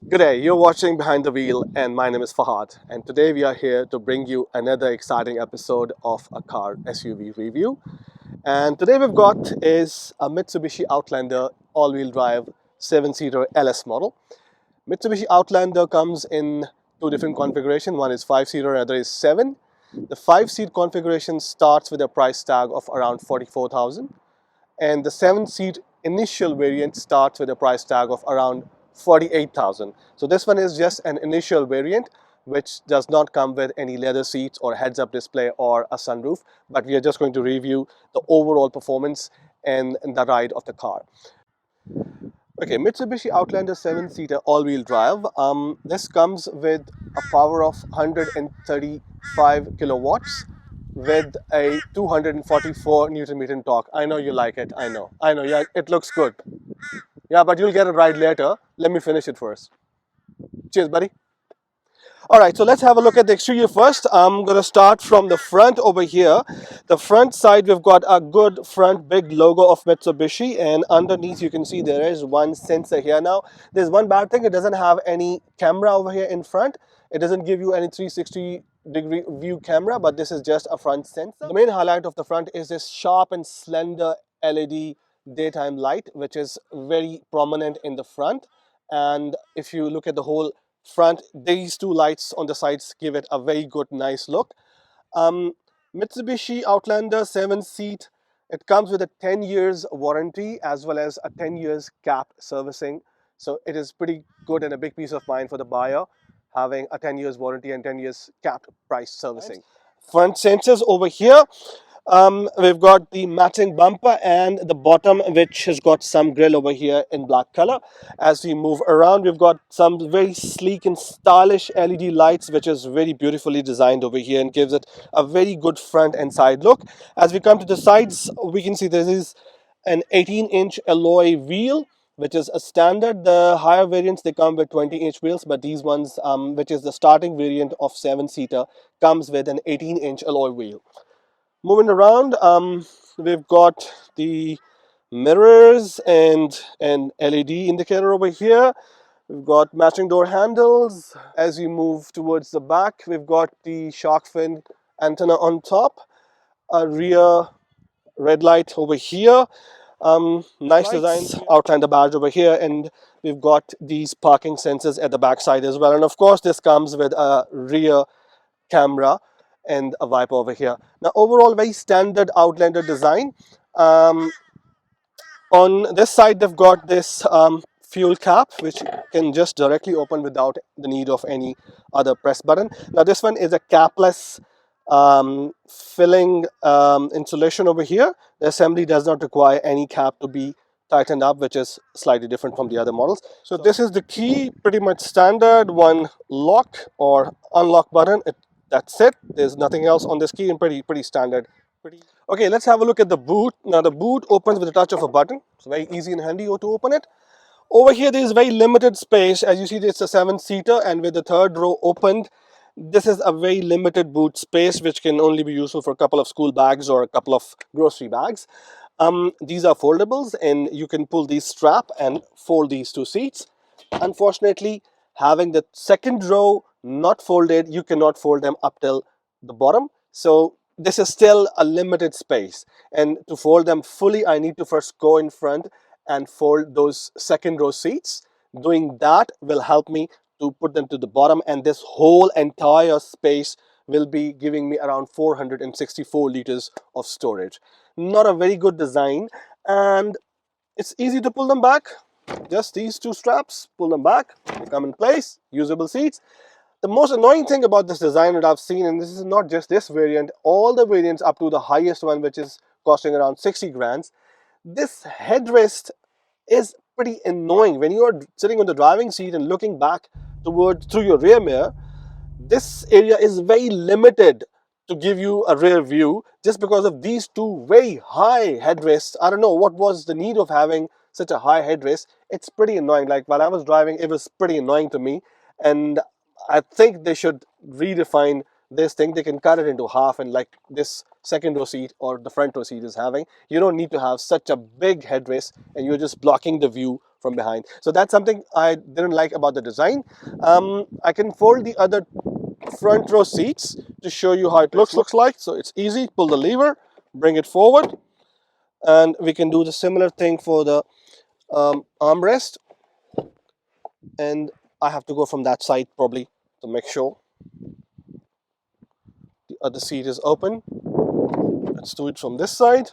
Good day, you're watching Behind the Wheel, and my name is Fahad. And today we are here to bring you another exciting episode of a car SUV review. And today we've got is a Mitsubishi Outlander all-wheel drive 7-seater LS model. Mitsubishi Outlander comes in two different configurations. One is 5-seater, other is 7. The 5-seat configuration starts with a price tag of around 44,000, and the 7-seat initial variant starts with a price tag of around 48,000. So this one is just an initial variant which does not come with any leather seats or heads-up display or a sunroof, but we are just going to review the overall performance and the ride of the car. Okay, Mitsubishi Outlander 7-seater all-wheel drive. This comes with a power of 135 kilowatts with a 244 Newton meter torque. I know you like it. I know. Yeah, it looks good. Yeah, but you'll get a ride later. Let me finish it first. Cheers, buddy. All right, so let's have a look at the exterior first. I'm going to start from the front over here. The front side, we've got a good front big logo of Mitsubishi, and underneath you can see there is one sensor here. Now, there's one bad thing. It doesn't have any camera over here in front. It doesn't give you any 360-degree view camera, but this is just a front sensor. The main highlight of the front is this sharp and slender LED daytime light, which is very prominent in the front. And if you look at the whole front, these two lights on the sides give it a very good nice look. um, Mitsubishi Outlander 7-seat, it comes with a 10 years warranty as well as a 10 years cap servicing, so it is pretty good and a big peace of mind for the buyer having a 10 years warranty and 10 years capped price servicing. Front sensors over here. We've got the matching bumper and the bottom, which has got some grille over here in black color. As we move around, we've got some very sleek and stylish LED lights, which is very beautifully designed over here and gives it a very good front and side look. As we come to the sides, we can see there is an 18-inch alloy wheel, which is a standard. The higher variants, they come with 20-inch wheels, but these ones, which is the starting variant of 7-seater, comes with an 18-inch alloy wheel. Moving around, we've got the mirrors and an LED indicator over here. We've got matching door handles. As we move towards the back, we've got the shark fin antenna on top, a rear red light over here, nice design Outlander badge over here, and we've got these parking sensors at the back side as well. And of course, this comes with a rear camera and a wiper over here. Now, overall, very standard Outlander design. Um, on this side, they've got this fuel cap, which can just directly open without the need of any other press button. Now, this one is a capless filling insulation over here. The assembly does not require any cap to be tightened up, which is slightly different from the other models. So this is the key, pretty much standard, one lock or unlock button. That's it. There's nothing else on this key, and pretty standard. Okay, let's have a look at the boot. Now the boot opens with the touch of a button. It's very easy and handy to open it. Over here, there is very limited space. As you see, it's a 7-seater, and with the third row opened, this is a very limited boot space, which can only be useful for a couple of school bags or a couple of grocery bags. These are foldables, and you can pull these strap and fold these two seats. Unfortunately, having the second row not folded, you cannot fold them up till the bottom. So this is still a limited space. And to fold them fully, I need to first go in front and fold those second row seats. Doing that will help me to put them to the bottom, and this whole entire space will be giving me around 464 liters of storage. Not a very good design, and it's easy to pull them back. Just these two straps, pull them back, they come in place, usable seats. The most annoying thing about this design that I've seen, and this is not just this variant, all the variants up to the highest one, which is costing around 60 grand, this headrest is pretty annoying. When you are sitting on the driving seat and looking back through your rear mirror, this area is very limited to give you a rear view just because of these two very high headrests. I don't know what was the need of having such a high headrest. It's pretty annoying. Like while I was driving, it was pretty annoying to me, and I think they should redefine this thing. They can cut it into half, and like this second row seat or the front row seat is having, you don't need to have such a big headrest, and you're just blocking the view from behind. So that's something I didn't like about the design. I can fold the other front row seats to show you how it looks like. So it's easy. Pull the lever, bring it forward, and we can do the similar thing for the armrest. And I have to go from that side probably to make sure the other seat is open. Let's do it from this side.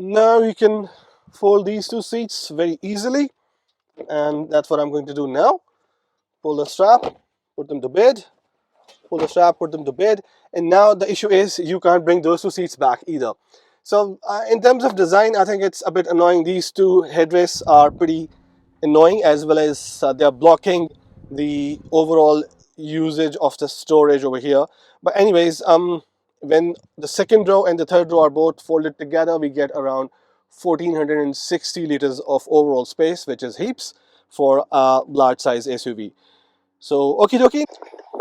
Now you can fold these two seats very easily, and that's what I'm going to do now. Pull the strap, put them to bed, pull the strap, put them to bed, and now the issue is you can't bring those two seats back either. So in terms of design, I think it's a bit annoying. These two headrests are pretty annoying, as well as they're blocking the overall usage of the storage over here. But anyways, when the second row and the third row are both folded together, we get around 1460 liters of overall space, which is heaps for a large size SUV. So okie dokie,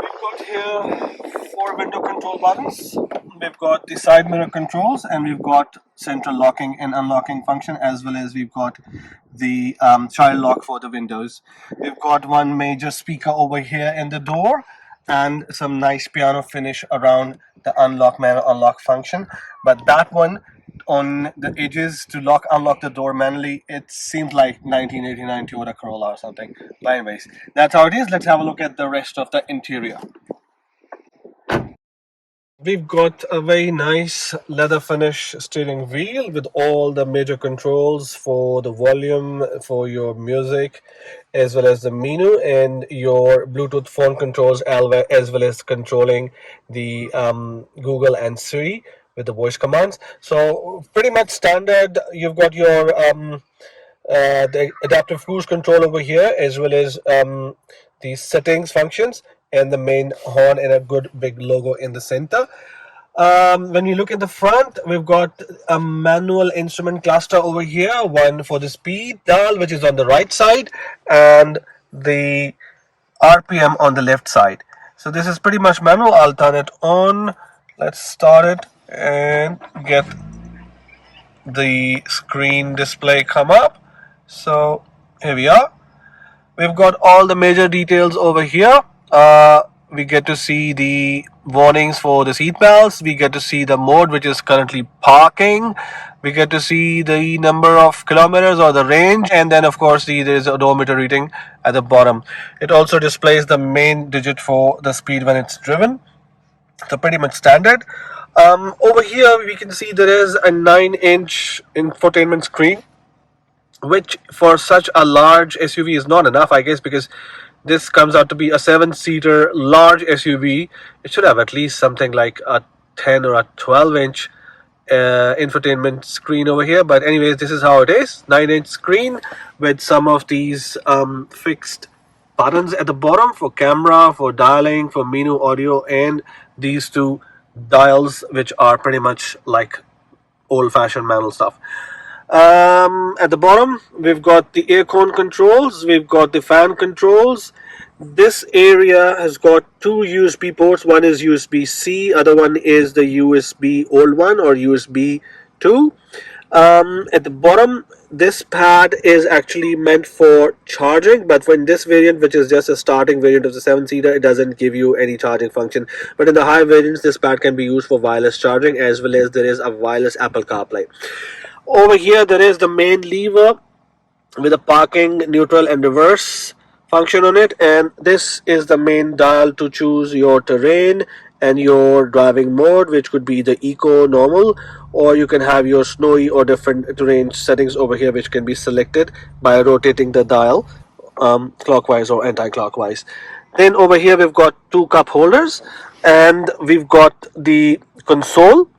we've got here 4 window control buttons. We've got the side mirror controls, and we've got central locking and unlocking function, as well as we've got the child lock for the windows. We've got one major speaker over here in the door, and some nice piano finish around the unlock manual unlock function. But that one on the edges to unlock the door manually, it seems like 1989 Toyota Corolla or something. But anyways, that's how it is. Let's have a look at the rest of the interior. We've got a very nice leather finish steering wheel with all the major controls for the volume, for your music, as well as the menu, and your Bluetooth phone controls, as well as controlling the Google and Siri with the voice commands. So pretty much standard. You've got your the adaptive cruise control over here, as well as the settings functions and the main horn and a good big logo in the center. When we look at the front, we've got a manual instrument cluster over here, one for the speed dial, which is on the right side, and the RPM on the left side. So this is pretty much manual. I'll turn it on. Let's start it and get the screen display come up. So here we are. We've got all the major details over here. We get to see the warnings for the seat belts. We get to see the mode, which is currently parking. We get to see the number of kilometers or the range, and then of course there is odometer reading at the bottom. It also displays the main digit for the speed when it's driven. So pretty much standard. Over here we can see there is a 9-inch infotainment screen, which for such a large SUV is not enough, I guess, because this comes out to be a 7-seater large SUV. It should have at least something like a 10 or a 12-inch infotainment screen over here. But anyways, this is how it is. 9-inch screen with some of these fixed buttons at the bottom for camera, for dialing, for menu audio, and these two dials, which are pretty much like old-fashioned manual stuff. At the bottom, we've got the air con controls, we've got the fan controls. This area has got two USB ports. One is USB-C, other one is the USB old one, or USB 2. At the bottom, this pad is actually meant for charging, but in this variant, which is just a starting variant of the 7-seater, it doesn't give you any charging function. But in the high variants, this pad can be used for wireless charging, as well as there is a wireless Apple CarPlay. Over here, there is the main lever with a parking, neutral, and reverse function on it, and this is the main dial to choose your terrain and your driving mode, which could be the eco, normal, or you can have your snowy or different terrain settings over here, which can be selected by rotating the dial clockwise or anti-clockwise. Then over here we've got two cup holders, and we've got the console,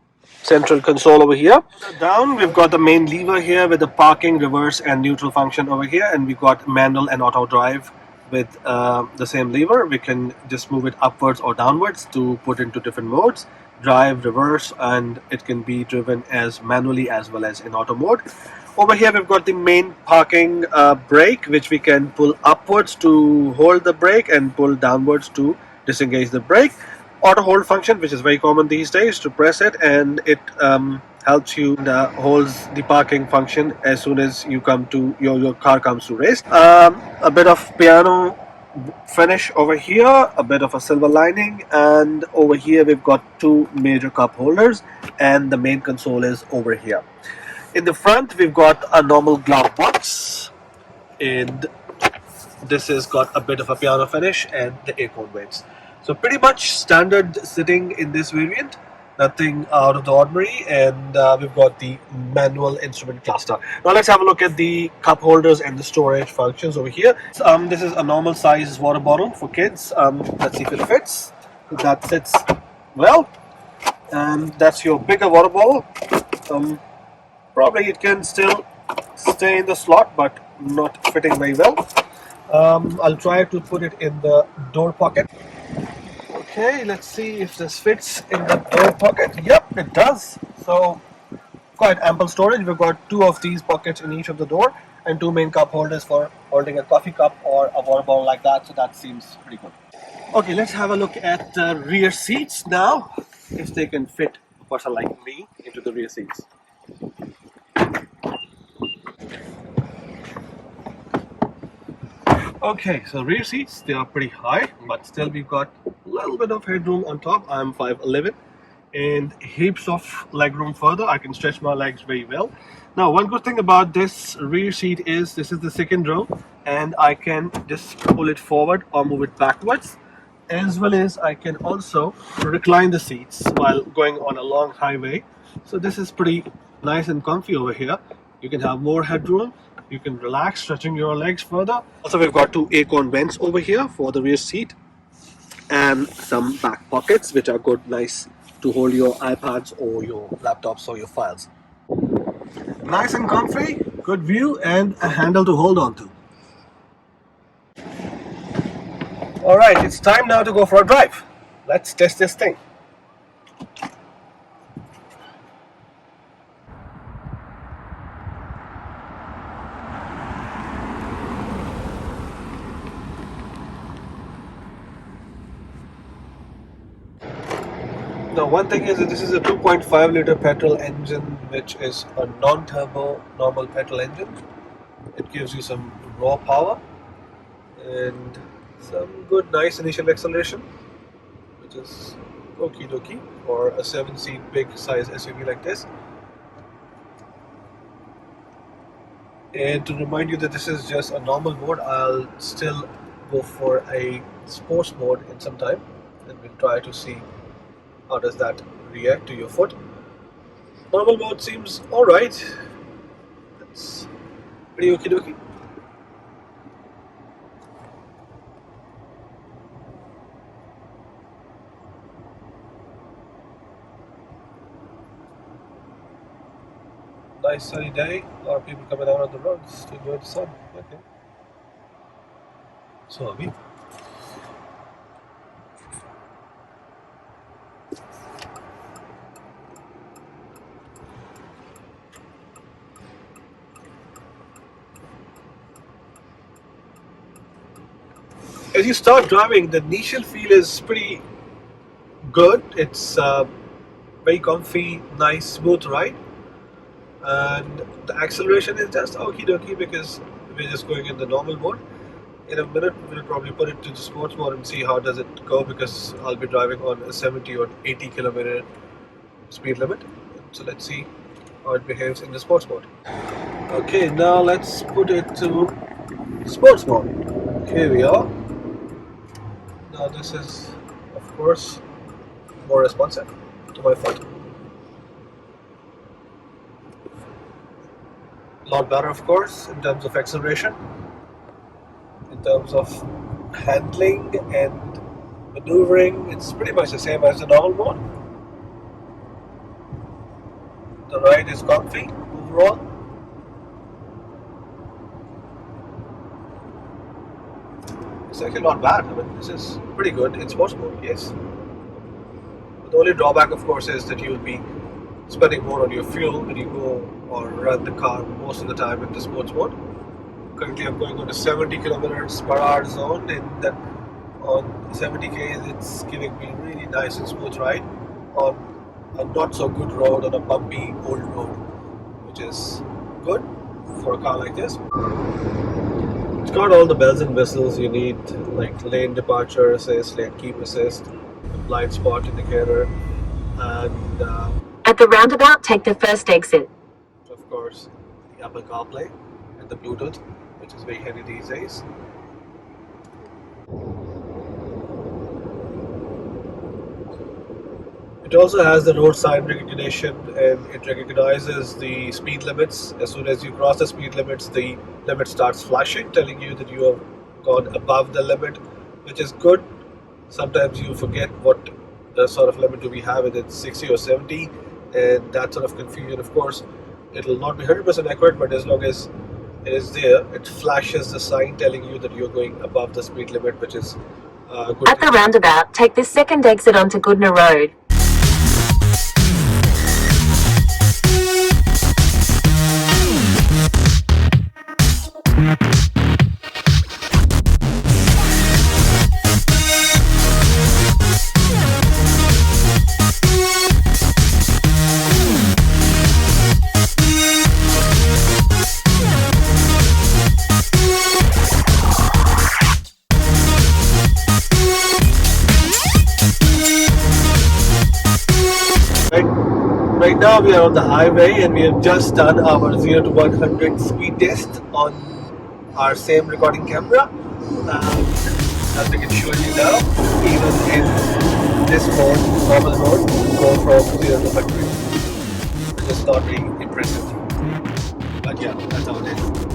central console over here. Down, we've got the main lever here with the parking, reverse, and neutral function over here, and we've got manual and auto drive with the same lever. We can just move it upwards or downwards to put into different modes: drive, reverse, and it can be driven as manually as well as in auto mode. Over here we've got the main parking brake, which we can pull upwards to hold the brake and pull downwards to disengage the brake. Auto hold function, which is very common these days, to press it and it helps you holds the parking function as soon as you come to your car comes to rest. A bit of piano finish over here, a bit of a silver lining, and over here we've got two major cup holders, and the main console is over here. In the front we've got a normal glove box, and this has got a bit of a piano finish and the acorn vents. So pretty much standard sitting in this variant, nothing out of the ordinary, and we've got the manual instrument cluster. Now let's have a look at the cup holders and the storage functions over here. This is a normal size water bottle for kids. Let's see if it fits. That fits well, and that's your bigger water bottle. Probably it can still stay in the slot, but not fitting very well. I'll try to put it in the door pocket. Okay, let's see if this fits in the door pocket. Yep, it does. So quite ample storage. We've got two of these pockets in each of the door and two main cup holders for holding a coffee cup or a water bottle like that. So that seems pretty good. Okay, let's have a look at the rear seats now, if they can fit a person like me into the rear seats. Okay, so rear seats, they are pretty high, but still we've got a little bit of headroom on top. I'm 5'11", and heaps of legroom further. I can stretch my legs very well. Now, one good thing about this rear seat is this is the second row, and I can just pull it forward or move it backwards, as well as I can also recline the seats while going on a long highway. So this is pretty nice and comfy over here. You can have more headroom. You can relax, stretching your legs further. Also, we've got two acorn vents over here for the rear seat and some back pockets, which are good, nice to hold your iPads or your laptops or your files. Nice and comfy, good view, and a handle to hold on to. Alright, it's time now to go for a drive. Let's test this thing. Now, one thing is that this is a 2.5 liter petrol engine, which is a non-turbo normal petrol engine. It gives you some raw power and some good nice initial acceleration, which is okie dokie for a 7-seat big size SUV like this. And to remind you that this is just a normal mode, I'll still go for a sports mode in some time, and we'll try to see how does that react to your foot. Normal mode seems alright. That's pretty okie dokie. Nice sunny day. A lot of people coming out on the roads to enjoy the sun. Okay. So are we. As you start driving, the initial feel is pretty good. It's very comfy, nice, smooth ride. And the acceleration is just okie dokie because we're just going in the normal mode. In a minute, we'll probably put it to the sports mode and see how does it go, because I'll be driving on a 70 or 80 kilometer speed limit. So let's see how it behaves in the sports mode. Okay, now let's put it to sports mode. Here we are. Now this is, of course, more responsive to my foot. A lot better, of course, in terms of acceleration, in terms of handling and maneuvering. It's pretty much the same as the normal mode. The ride is comfy overall. It's actually not bad. I mean, this is pretty good in sports mode, yes. But the only drawback, of course, is that you'll be spending more on your fuel when you go or run the car most of the time in the sports mode. Currently, I'm going on a 70 kilometers per hour zone, and on 70 k's, it's giving me really nice and smooth ride on a not so good road, on a bumpy old road, which is good for a car like this. It's got all the bells and whistles you need, like lane departure assist, lane keep assist, the blind spot indicator, and At the roundabout, take the first exit. of course the Apple CarPlay and the Bluetooth, which is very handy these days. It also has the roadside recognition, and it recognizes the speed limits. As soon as you cross the speed limits, the limit starts flashing, telling you that you have gone above the limit, which is good. Sometimes you forget what the sort of limit do we have, whether it's 60 or 70, and that sort of confusion. Of course, it will not be 100% accurate, but as long as it is there, it flashes the sign telling you that you're going above the speed limit, which is good. At the roundabout, take the second exit onto Goodner Road. Right now we are on the highway, and we have just done our 0 to 100 speed test on our same recording camera. As I can show you now, even in this mode, normal mode, we go from 0 to 100. Which is not very impressive. But yeah, that's how it is.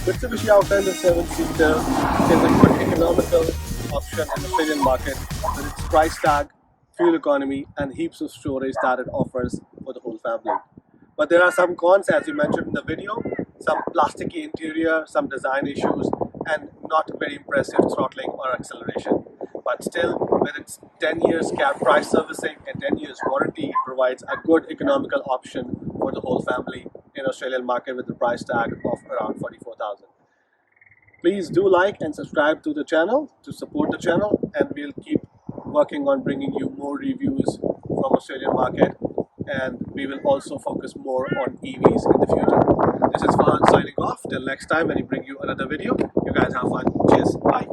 Mitsubishi Outlander 7-seater is a good economical option in the Australian market with its price tag, fuel economy, and heaps of storage that it offers for the whole family. But there are some cons, as you mentioned in the video, some plasticky interior, some design issues, and not very impressive throttling or acceleration. But still, with its 10 years cap price servicing and 10 years warranty, it provides a good economical option for the whole family in Australian market with the price tag of around 44,000. Please do like and subscribe to the channel to support the channel, and we'll keep working on bringing you more reviews from Australian market, and we will also focus more on EVs in the future. This is Fahad signing off. Till next time when we bring you another video, you guys have fun. Cheers. Bye.